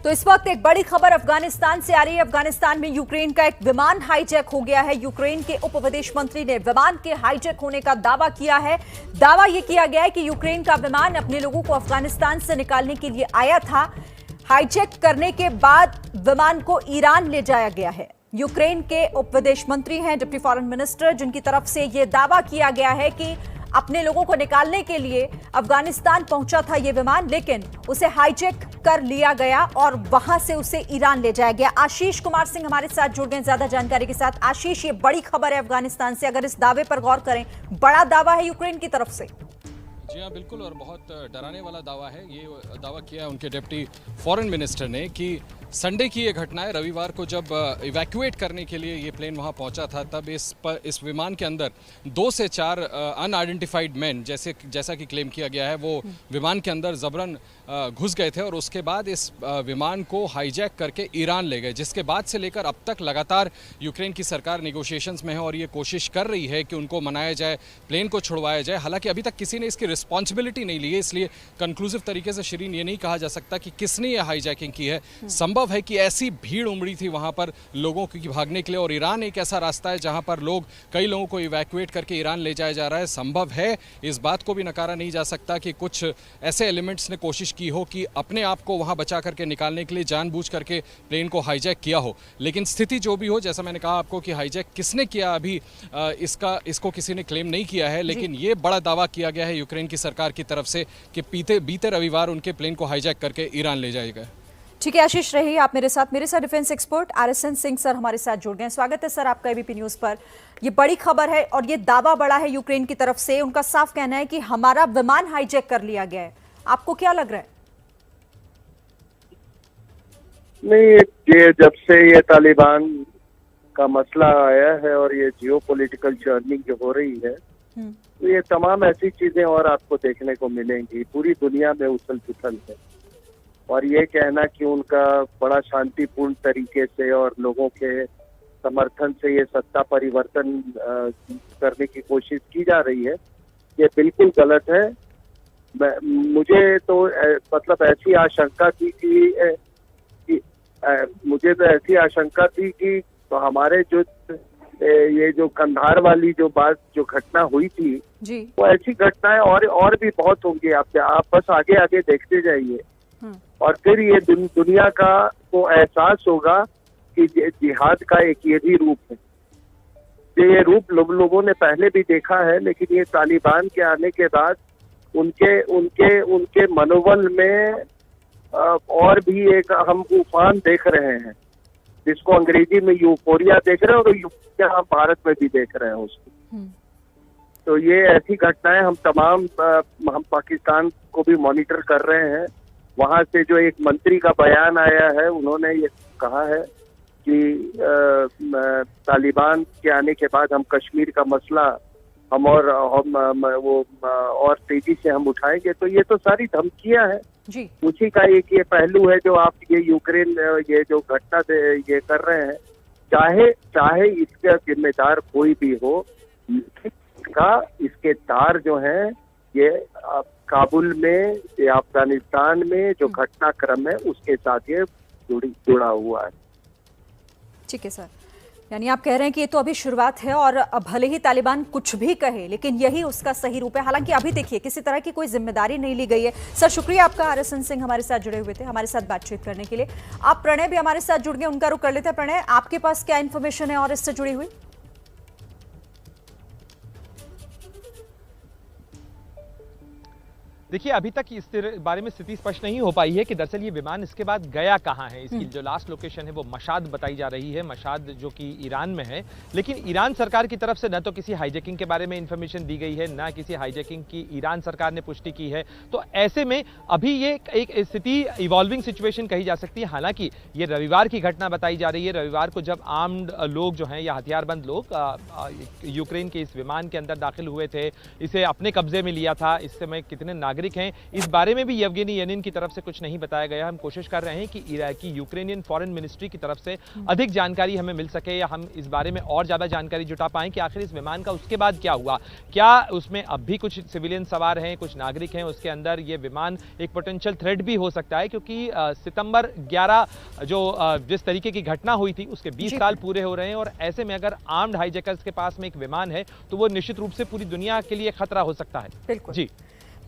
तो इस वक्त एक बड़ी खबर अफगानिस्तान से आ रही है। अफगानिस्तान में यूक्रेन का एक विमान हाईजैक हो गया है। यूक्रेन के उप विदेश मंत्री ने विमान के हाईजैक होने का दावा किया है। दावा यह किया गया है कि यूक्रेन का विमान अपने लोगों को अफगानिस्तान से निकालने के लिए आया था। हाईजैक करने के बाद विमान को ईरान ले जाया गया है। यूक्रेन के उप विदेश मंत्री हैं, डिप्टी फॉरेन मिनिस्टर, जिनकी तरफ से यह दावा किया गया है कि अपने लोगों को निकालने के लिए अफगानिस्तान पहुंचा था यह विमान, लेकिन उसे हाईजैक कर लिया गया और वहां से उसे ईरान ले जाया गया। आशीष कुमार सिंह हमारे साथ जुड़ गए ज्यादा जानकारी के साथ। आशीष, ये बड़ी खबर है अफगानिस्तान से, अगर इस दावे पर गौर करें, बड़ा दावा है यूक्रेन की तरफ से। जी हाँ, बिल्कुल, और बहुत डराने वाला दावा है। ये दावा किया उनके डिप्टी फॉरेन मिनिस्टर ने कि संडे की ये घटना है। रविवार को जब इवैक्यूएट करने के लिए ये प्लेन वहाँ पहुँचा था, तब इस विमान के अंदर 2 से 4 अनआइडेंटिफाइड मैन, जैसा कि क्लेम किया गया है, वो विमान के अंदर जबरन घुस गए थे और उसके बाद इस विमान को हाईजैक करके ईरान ले गए, जिसके बाद से लेकर अब तक लगातार यूक्रेन की सरकार नेगोशिएशंस में है और ये कोशिश कर रही है कि उनको मनाया जाए, प्लेन को छुड़वाया जाए। हालांकि अभी तक किसी ने इसकी रिस्पॉन्सिबिलिटी नहीं ली है, इसलिए कंक्लूसिव तरीके से शिरीन ये नहीं कहा जा सकता कि किसने ये हाईजैकिंग की है। संभव है कि ऐसी भीड़ उमड़ी थी वहां पर लोगों की भागने के लिए, और ईरान एक ऐसा रास्ता है जहां पर कई लोगों को इवैक्यूएट करके ईरान ले जाया जा रहा है। संभव है, इस बात को भी नकारा नहीं जा सकता कि कुछ ऐसे एलिमेंट्स ने कोशिश की हो कि अपने आप को वहां बचा करके निकालने के लिए जानबूझ करके प्लेन को हाईजैक किया हो। लेकिन स्थिति जो भी हो, जैसा मैंने कहा आपको कि हाईजैक किसने किया, अभी इसको किसी ने क्लेम नहीं किया है, लेकिन ये बड़ा दावा किया गया है यूक्रेन की सरकार की तरफ से कि बीते रविवार उनके प्लेन को हाईजैक करके ईरान ले जाएगा। ठीक है आशीष, रहिए आप मेरे साथ defence expert RSN Singh sir हमारे साथ जुड़ गए। स्वागत है सर आपका ABP न्यूज पर। ये बड़ी खबर है और ये दावा बड़ा है यूक्रेन की तरफ से। उनका साफ कहना है कि हमारा विमान हाईजैक कर लिया गया है। आपको क्या लग रहा है? नहीं, ये जब से ये तालिबान का मसला आया है और ये जियोपॉलिटिकल जर्नी जो हो रही है, तो ये तमाम ऐसी चीजें और आपको देखने को मिलेंगी। पूरी दुनिया में उथल पुथल है और ये कहना कि उनका बड़ा शांतिपूर्ण तरीके से और लोगों के समर्थन से ये सत्ता परिवर्तन करने की कोशिश की जा रही है, ये बिल्कुल गलत है। मुझे तो मतलब ऐसी आशंका थी कि हमारे जो कंधार वाली जो घटना हुई थी जी, वो ऐसी घटनाएं और भी बहुत होंगी। आप बस आगे आगे देखते जाइए और फिर ये दुनिया को एहसास होगा कि जिहाद का एक ये भी रूप है। ये रूप लोगों ने पहले भी देखा है, लेकिन ये तालिबान के आने के बाद उनके मनोबल में और भी एक हम उफान देख रहे हैं, जिसको अंग्रेजी में यूफोरिया देख रहे हैं, और यूफोरिया हम भारत में भी देख रहे हैं उसको। तो ये ऐसी घटनाएं हम पाकिस्तान को भी मॉनिटर कर रहे हैं। वहां से जो एक मंत्री का बयान आया है, उन्होंने ये कहा है कि तालिबान के आने के बाद हम कश्मीर का मसला और तेजी से हम उठाएंगे। तो ये तो सारी धमकियां हैं जी। उसी का एक ये पहलू है जो आप ये यूक्रेन ये जो घटना ये कर रहे हैं, चाहे इसका जिम्मेदार कोई भी हो, इसके तार जो हैं ये काबुल में या अफगानिस्तान में जो घटनाक्रम है उसके साथ ये जुड़ा हुआ है। ठीक है सर, यानी आप कह रहे हैं कि ये तो अभी शुरुआत है और भले ही तालिबान कुछ भी कहे, लेकिन यही उसका सही रूप है। हालांकि अभी देखिए किसी तरह की कोई जिम्मेदारी नहीं ली गई है। सर शुक्रिया आपका, RSN सिंह हमारे साथ जुड़े हुए थे, हमारे साथ बातचीत करने के लिए। आप प्रणय भी हमारे साथ जुड़ गए, उनका रुख कर लेते हैं। प्रणय, आपके पास क्या इन्फॉर्मेशन है और इससे जुड़ी हुई? देखिए, अभी तक इस बारे में स्थिति स्पष्ट नहीं हो पाई है कि दरअसल ये विमान इसके बाद गया कहाँ है। इसकी जो लास्ट लोकेशन है वो मशाद बताई जा रही है, मशाद जो कि ईरान में है। लेकिन ईरान सरकार की तरफ से न तो किसी हाईजैकिंग के बारे में इंफॉर्मेशन दी गई है, ना किसी हाईजैकिंग की ईरान सरकार ने पुष्टि की है। तो ऐसे में अभी ये एक स्थिति इवॉल्विंग सिचुएशन कही जा सकती है। हालांकि ये रविवार की घटना बताई जा रही है। रविवार को जब आर्म्ड लोग जो हैं या हथियारबंद लोग यूक्रेन के इस विमान के अंदर दाखिल हुए थे, इसे अपने कब्जे में लिया था। इस समय कितने नागरिक नागरिक हैं, इस बारे में भी येवगेनी यानिन की तरफ से कुछ नहीं बताया गया। हम कोशिश कर रहे हैं कि यूक्रेनियन फॉरेन मिनिस्ट्री की तरफ से अधिक जानकारी हमें मिल सके या हम इस बारे में और ज्यादा जानकारी जुटा पाएं कि आखिर इस विमान का उसके बाद क्या हुआ, क्या उसमें अब भी कुछ सिविलियन सवार हैं, कुछ नागरिक हैं उसके अंदर। ये विमान एक पोटेंशियल थ्रेट भी हो सकता है, क्योंकि सितंबर 11 जो जिस तरीके की घटना हुई थी उसके 20 साल पूरे हो रहे हैं, और ऐसे में अगर आर्म्ड हाईजैकर्स के पास में एक विमान है तो वो निश्चित रूप से पूरी दुनिया के लिए खतरा हो सकता है। बिल्कुल जी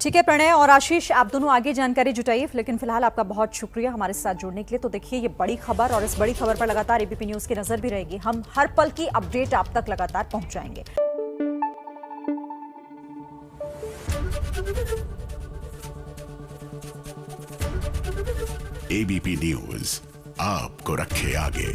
ठीक है। प्रणय और आशीष, आप दोनों आगे जानकारी जुटाइए, लेकिन फिलहाल आपका बहुत शुक्रिया हमारे साथ जुड़ने के लिए। तो देखिए ये बड़ी खबर, और इस बड़ी खबर पर लगातार एबीपी न्यूज की नजर भी रहेगी। हम हर पल की अपडेट आप तक लगातार पहुंचाएंगे। एबीपी न्यूज आपको रखे आगे।